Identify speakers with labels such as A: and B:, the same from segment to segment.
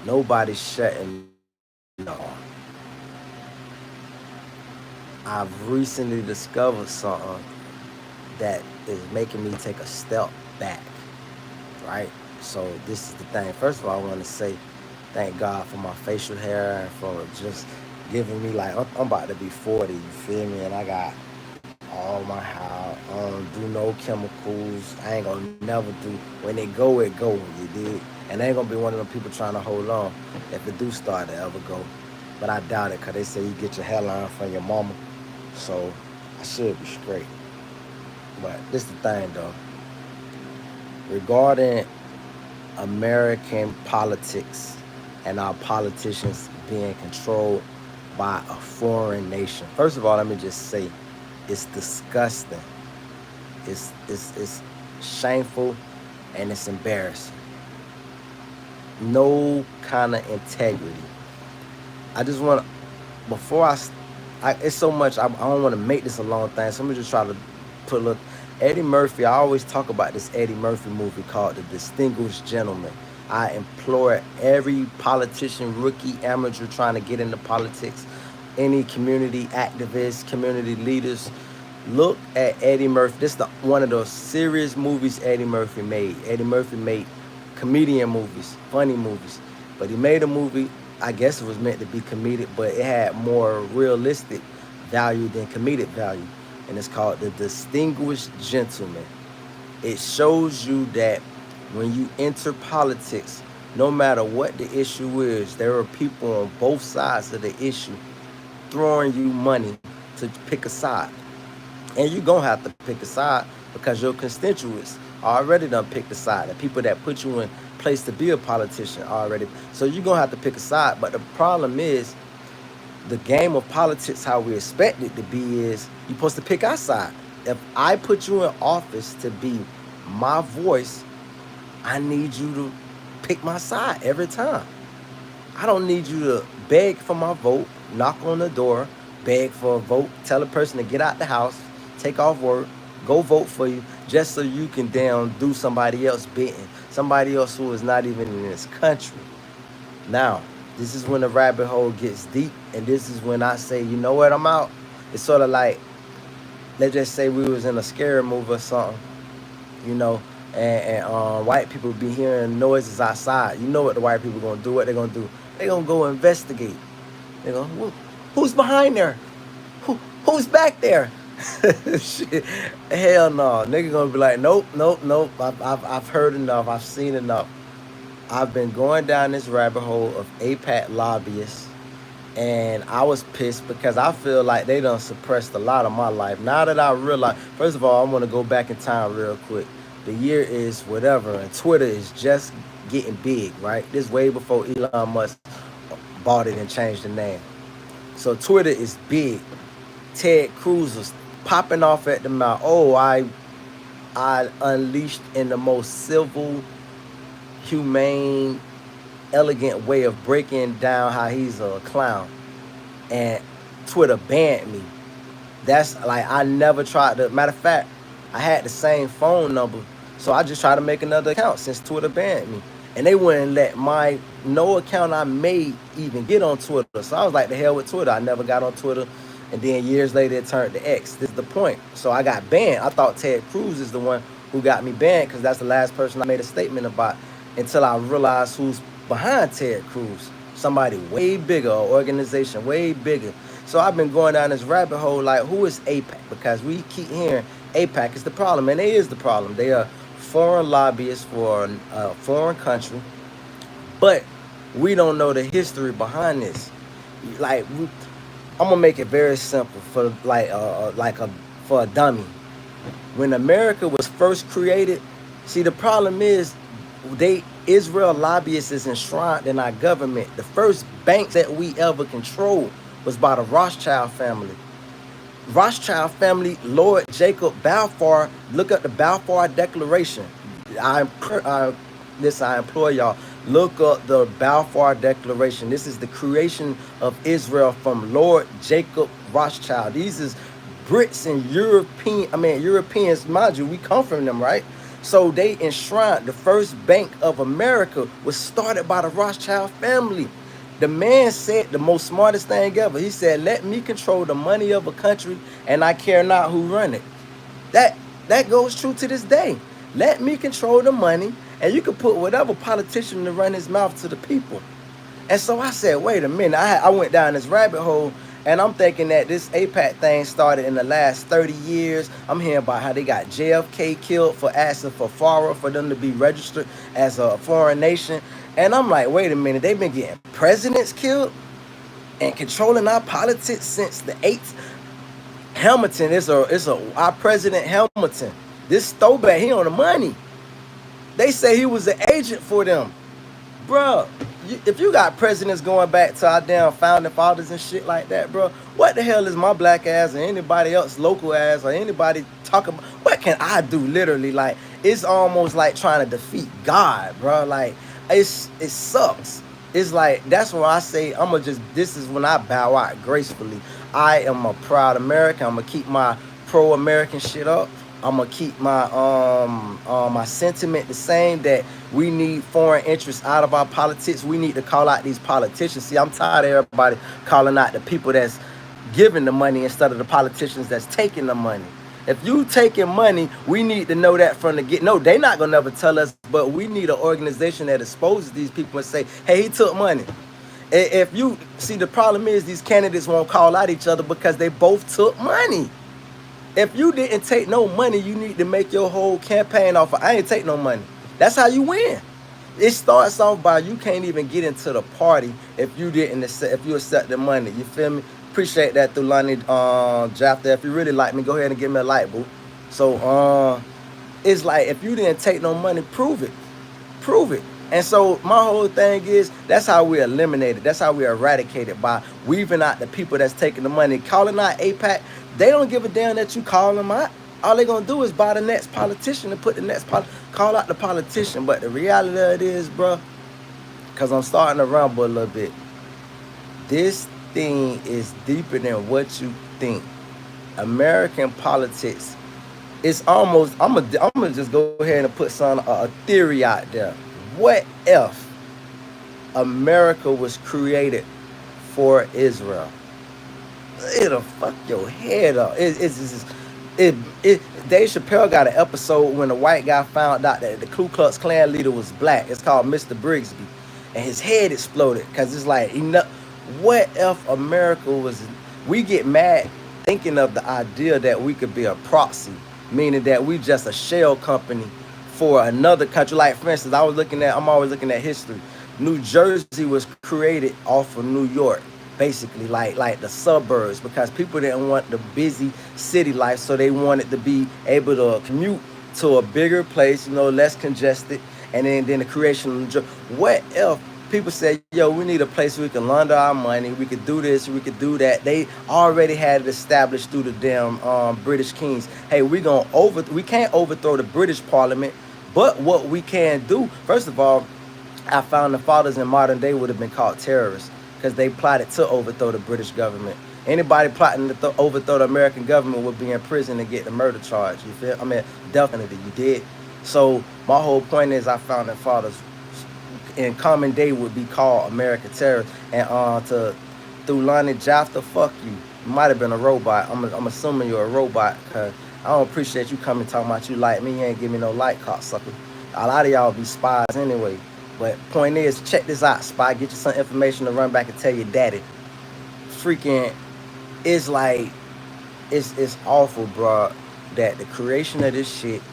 A: Nobody's shutting me off. I've recently discovered something that is making me take a step back, right? So this is the thing. First of all, I want to say thank God for my facial hair and for just giving me like I'm about to be 40. You feel me? And I got all my house. I don't do no chemicals. I ain't gonna never do. When it go, it go. You dig? And I ain't gonna be one of them people trying to hold on if it do start to ever go. But I doubt it, cause they say you get your hairline from your mama, so I should be straight. But this the thing though, regarding American politics and our politicians being controlled by a foreign nation. First of all, let me just say, it's disgusting. It's shameful and it's embarrassing. No kind of integrity. I just want to, before it's so much, I don't want to make this a long thing, so let me just try to put a little. Eddie Murphy, I always talk about this Eddie Murphy movie called The Distinguished Gentleman. I implore every politician, rookie, amateur trying to get into politics, any community activists, community leaders, look at Eddie Murphy. This is one of those serious movies Eddie Murphy made. Eddie Murphy made comedian movies, funny movies. But he made a movie, I guess it was meant to be comedic, but it had more realistic value than comedic value. And it's called The Distinguished Gentleman. It shows you that when you enter politics, no matter what the issue is, there are people on both sides of the issue throwing you money to pick a side. And you're going to have to pick a side because your constituents already done picked a side. The people that put you in place to be a politician already. So you're going to have to pick a side. But the problem is, the game of politics, how we expect it to be, is you're supposed to pick our side. If I put you in office to be my voice, I need you to pick my side every time. I don't need you to beg for my vote, knock on the door, beg for a vote, tell a person to get out the house, take off work, go vote for you, just so you can damn do somebody else bidding, somebody else who is not even in this country. Now, this is when the rabbit hole gets deep, and this is when I say, you know what, I'm out. It's sort of like, let's just say we was in a scary movie or something, you know, and white people be hearing noises outside. You know what the white people gonna do? What they gonna do? They gonna go investigate. They gonna, who's behind there? Who's back there? Shit. Hell no. Nigga gonna be like, nope, nope, nope. I've heard enough. I've seen enough. I've been going down this rabbit hole of APAC lobbyists, and I was pissed because I feel like they done suppressed a lot of my life. Now that I realize, first of all, I want to go back in time real quick. The year is whatever, and Twitter is just getting big, right? This way before Elon Musk bought it and changed the name. So Twitter is big. Ted Cruz was popping off at the mouth. Oh, I unleashed in the most civil, humane, elegant way of breaking down how he's a clown. And Twitter banned me. That's like, I never tried to, matter of fact, I had the same phone number, so I just tried to make another account since Twitter banned me. And they wouldn't let my no account I made even get on Twitter. So I was like, the hell with Twitter. I never got on Twitter. And then years later, it turned to X. This is the point. So I got banned. I thought Ted Cruz is the one who got me banned because that's the last person I made a statement about, until I realized who's behind Ted Cruz. Somebody way bigger, an organization way bigger. So I've been going down this rabbit hole like, who is APAC? Because we keep hearing APAC is the problem, and it is the problem. They are foreign lobbyists for a foreign country, but we don't know the history behind this. Like, I'm gonna make it very simple for for a dummy. When America was first created, see, the problem is Israel lobbyists is enshrined in our government. The first banks that we ever controlled was by the Rothschild family. Rothschild family, Lord Jacob Balfour. Look up the Balfour Declaration. I implore y'all, look up the Balfour Declaration. This is the creation of Israel from Lord Jacob Rothschild. These is Brits and Europeans, mind you, we come from them, right? So they enshrined the first Bank of America was started by the Rothschild family. The man said the most smartest thing ever. He said, "Let me control the money of a country, and I care not who run it." That that goes true to this day. Let me control the money, and you can put whatever politician to run his mouth to the people. And so I said, wait a minute. I went down this rabbit hole, and I'm thinking that this APAC thing started in the last 30 years. I'm hearing about how they got JFK killed for asking for FARA for them to be registered as a foreign nation. And I'm like, wait a minute. They've been getting presidents killed and controlling our politics since the 8th. Hamilton is our president Hamilton. This throwback, he on the money. They say he was an agent for them. Bro, if you got presidents going back to our damn founding fathers and shit like that, bro, what the hell is my black ass or anybody else local ass or anybody talking about? What can I do? Literally, like, it's almost like trying to defeat God, bro. Like, it sucks. It's like, that's when I say this is when I bow out gracefully. I am a proud American. I'm gonna keep my pro-American shit up. I'm gonna keep my sentiment the same, that we need foreign interests out of our politics. We need to call out these politicians. See, I'm tired of everybody calling out the people that's giving the money instead of the politicians that's taking the money. If you taking money, we need to know that from the get. No, they not gonna never tell us, but we need an organization that exposes these people and say, hey, he took money. If you see, the problem is these candidates won't call out each other because they both took money. If you didn't take no money, you need to make your whole campaign off of, I ain't take no money. That's how you win. It starts off by, you can't even get into the party if you accept the money. You feel me? Appreciate that through Lonnie Jafta. If you really like me, go ahead and give me a like, boo. So it's like, if you didn't take no money, prove it. Prove it. And so my whole thing is, that's how we eliminate it. That's how we eradicate it, by weaving out the people that's taking the money. Calling out APAC, they don't give a damn that you call them out. All they're going to do is buy the next politician and put the next call out the politician. But the reality of it is, bro, because I'm starting to rumble a little bit, this thing is deeper than what you think. American politics, it's almost, I'm gonna just go ahead and put a theory out there. What if America was created for Israel? It'll fuck your head up. Dave Chappelle got an episode when a white guy found out that the Ku Klux Klan leader was black. It's called Mr. Brigsby, and his head exploded because it's like, what if America was? We get mad thinking of the idea that we could be a proxy, meaning that we just a shell company for another country. Like, for instance, I'm always looking at history. New Jersey was created off of New York, basically, like the suburbs, because people didn't want the busy city life, so they wanted to be able to commute to a bigger place, less congested. And then the creation of New Jersey. What if people say, yo, we need a place where we can launder our money, we could do this, we could do that? They already had it established through the damn British kings. Hey, we can't overthrow the British Parliament, but what we can do, first of all, our founding fathers in modern day would have been called terrorists because they plotted to overthrow the British government. Anybody plotting to overthrow the American government would be in prison and get the murder charge. You feel? I mean, definitely you did. So my whole point is, our founding fathers in common day would be called American terrorists. And through Lonnie Jafta, fuck you. You might have been a robot. I'm assuming you're a robot, because I don't appreciate you coming talking about you like me. You ain't give me no like, cocksucker. A lot of y'all be spies anyway. But point is, check this out, spy. Get you some information to run back and tell your daddy. Freaking, it's like, it's awful, bro, that the creation of this shit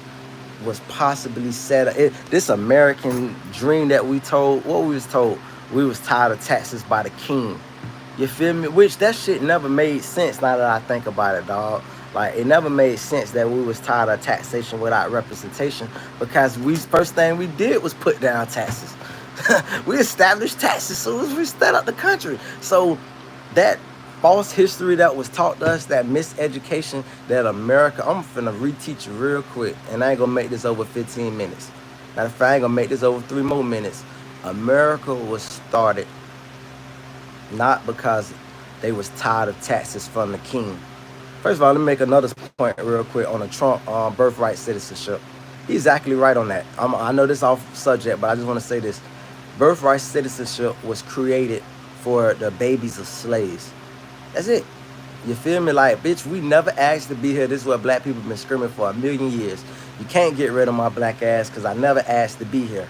A: was possibly set up. This American dream that we was told, we was tired of taxes by the king. You feel me? Which that shit never made sense now that I think about it, dog. Like, it never made sense that we was tired of taxation without representation, because first thing we did was put down taxes. We established taxes as soon as we set up the country. So that false history that was taught to us, that miseducation, that America, I'm finna reteach you real quick, and I ain't gonna make this over 15 minutes. Matter of fact, I ain't gonna make this over 3 more minutes. America was started not because they was tired of taxes from the king. First of all, let me make another point real quick on the Trump birthright citizenship. He's exactly right on that. I know this off subject, but I just want to say this: birthright citizenship was created for the babies of slaves. That's it. You feel me? Like, bitch, we never asked to be here. This is what black people been screaming for a million years. You can't get rid of my black ass because I never asked to be here.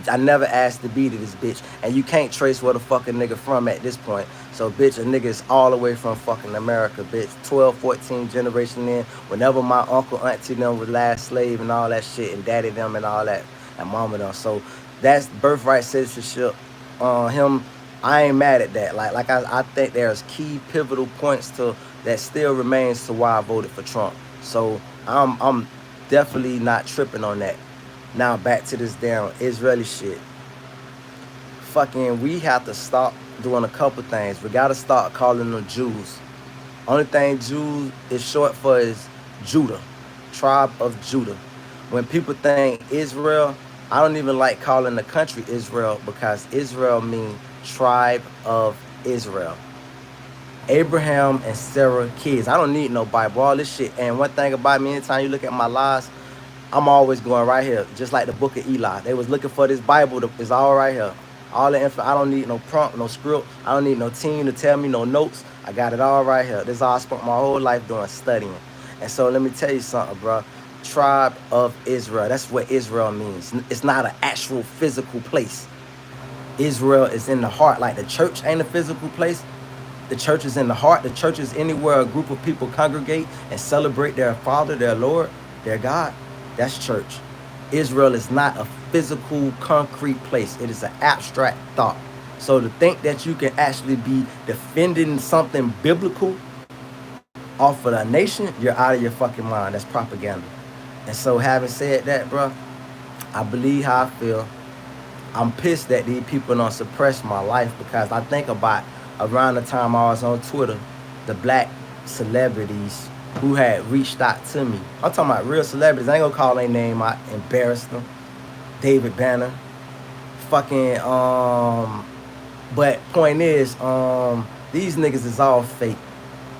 A: I never asked to be to this bitch. And you can't trace where the fucking nigga from at this point. So, bitch, a nigga is all the way from fucking America, bitch. 12, 14 generation in. Whenever my uncle, auntie them was last slave and all that shit, and daddy them and all that, and mama them. So, that's birthright citizenship. Him, I ain't mad at that. I think there's key pivotal points to that still remains to why I voted for Trump. So I'm definitely not tripping on that. Now back to this damn Israeli shit. Fucking, we have to stop doing a couple things. We gotta start calling them Jews. Only thing Jews is short for is Judah, tribe of Judah. When people think Israel, I don't even like calling the country Israel because Israel means tribe of Israel. Abraham and Sarah kids. I don't need no Bible, all this shit. And one thing about me, anytime you look at my lives, I'm always going right here, just like the book of Eli. They was looking for this Bible, it's all right here. All the info, I don't need no prompt, no script. I don't need no team to tell me, no notes. I got it all right here. This is all I spent my whole life doing, studying. And so let me tell you something, bro. Tribe of Israel, that's what Israel means. It's not an actual physical place. Israel is in the heart. Like the church ain't a physical place. The church is in the heart. The church is anywhere a group of people congregate and celebrate their Father, their Lord, their God. That's church. Israel is not a physical, concrete place. It is an abstract thought. So to think that you can actually be defending something biblical off of a nation, you're out of your fucking mind. That's propaganda. And so having said that, bro, I believe how I feel. I'm pissed that these people don't suppress my life because I think about around the time I was on Twitter, the black celebrities who had reached out to me. I'm talking about real celebrities. I ain't gonna call their name out, embarrass them. David Banner. Fucking, but point is, these niggas is all fake.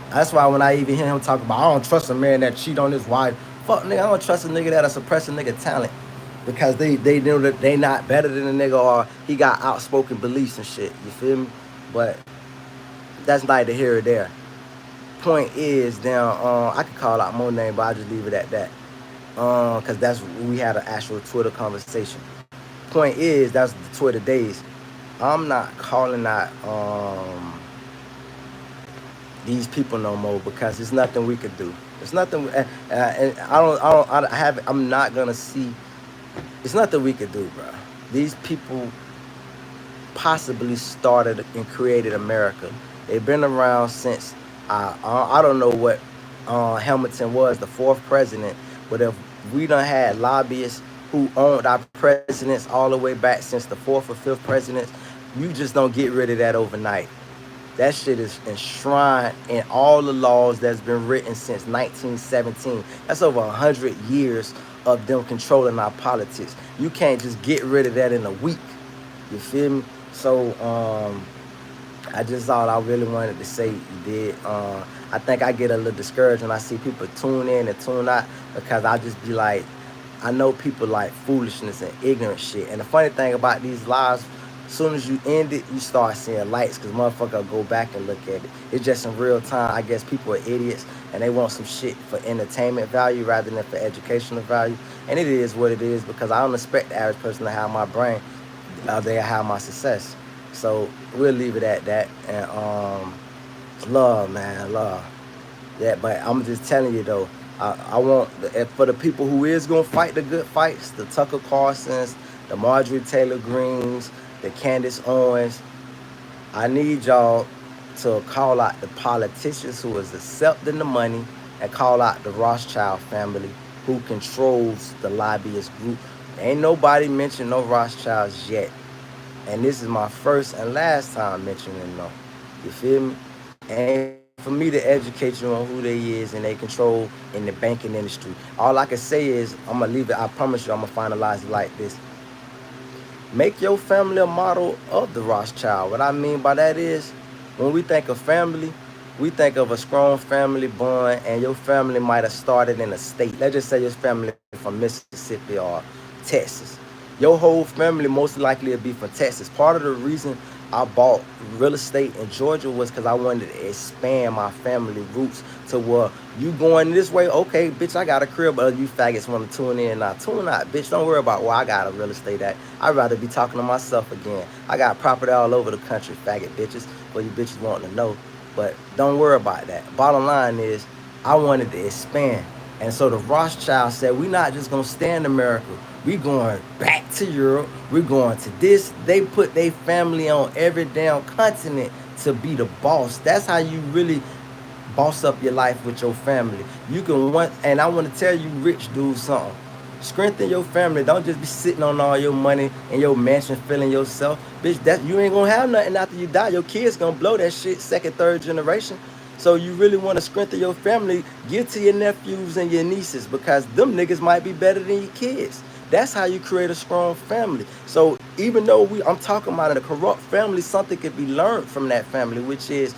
A: That's why when I even hear him talk about, I don't trust a man that cheat on his wife. Fuck nigga, I don't trust a nigga that'll suppress a nigga talent. Because they know that they not better than a nigga or he got outspoken beliefs and shit. You feel me? But that's neither here or there. Point is, down, I could call out more names, but I'll just leave it at that. Because that's we had an actual Twitter conversation. Point is, that's the Twitter days. I'm not calling out these people no more because there's nothing we could do. There's nothing, and I'm not gonna see. It's nothing we could do, bro. These people possibly started and created America. They've been around since I don't know what Hamilton was, the fourth president, but if we done had lobbyists who owned our presidents all the way back since the fourth or fifth presidents, you just don't get rid of that overnight. That shit is enshrined in all the laws that's been written since 1917. That's over 100 years of them controlling our politics. You can't just get rid of that in a week. You feel me? So I just thought I really wanted to say you did. I think I get a little discouraged when I see people tune in and tune out because I just be like, I know people like foolishness and ignorant shit. And the funny thing about these lives, as soon as you end it, you start seeing lights because motherfucker go back and look at it. It's just in real time. I guess people are idiots and they want some shit for entertainment value rather than for educational value. And it is what it is because I don't expect the average person to have my brain. They have my success. So we'll leave it at that. And love, man, love. Yeah, but I'm just telling you though, I want, for the people who is gonna fight the good fights, the Tucker Carlsons, the Marjorie Taylor Greens, the Candace Owens, I need y'all to call out the politicians who is accepting the money and call out the Rothschild family who controls the lobbyist group. Ain't nobody mentioned no Rothschilds yet. And this is my first and last time mentioning them. You feel me? And for me to educate you on who they is and they control in the banking industry. All I can say is, I'm going to leave it, I promise you I'm going to finalize it like this. Make your family a model of the Rothschild. What I mean by that is, when we think of family, we think of a strong family bond, and your family might have started in a state. Let's just say your family from from Mississippi or Texas. Your whole family most likely will be from Texas. Part of the reason I bought real estate in Georgia was because I wanted to expand my family roots to where you going this way, okay, bitch, I got a crib, but you faggots want to tune in now. Tune out, bitch. Don't worry about where I got a real estate at. I'd rather be talking to myself again. I got property all over the country, faggot bitches, for you bitches wanting to know. But don't worry about that. Bottom line is, I wanted to expand. And so the Rothschild said, we not just gonna stay in America. We going back to Europe. We're going to this. They put their family on every damn continent to be the boss. That's how you really boss up your life with your family. You can want, and I want to tell you, rich dudes, something. Strengthen your family. Don't just be sitting on all your money in your mansion, feeling yourself. Bitch, that you ain't gonna have nothing after you die. Your kids gonna blow that shit second, third generation. So you really want to strengthen your family, give to your nephews and your nieces, because them niggas might be better than your kids. That's how you create a strong family. So even though I'm talking about in a corrupt family, something could be learned from that family, which is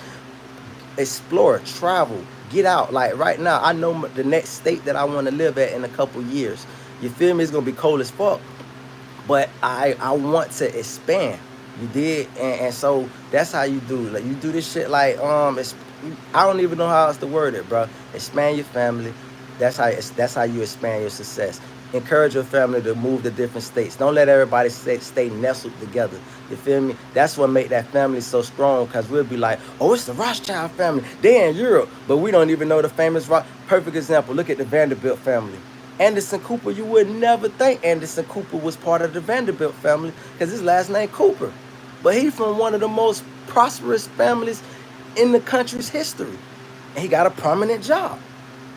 A: explore, travel, get out. Like right now, I know the next state that I want to live at in a couple years. You feel me? It's gonna be cold as fuck, but I want to expand. You did, and so that's how you do. Like you do this shit like I don't even know how else to word it, bro. Expand your family. That's how you expand your success. Encourage your family to move to different states. Don't let everybody stay nestled together. You feel me? That's what make that family so strong, because we'll be like, oh, it's the Rothschild family. They're in Europe, but we don't even know the famous Perfect example, look at the Vanderbilt family. Anderson Cooper, you would never think Anderson Cooper was part of the Vanderbilt family because his last name Cooper. But he's from one of the most prosperous families in the country's history. And he got a prominent job.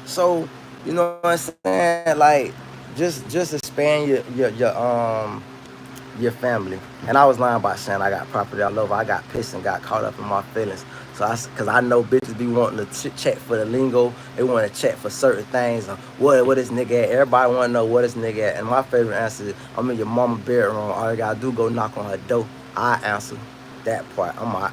A: So, you know what I'm saying? Like, just expand your family. And I was lying about saying I got property all over. I got pissed and got caught up in my feelings. So because I know bitches be wanting to check for the lingo. They want to check for certain things. What is nigga at? Everybody want to know what is nigga at. And my favorite answer is, I'm in your mama bedroom. All you gotta do, go knock on her door. I answer that part. I'm out.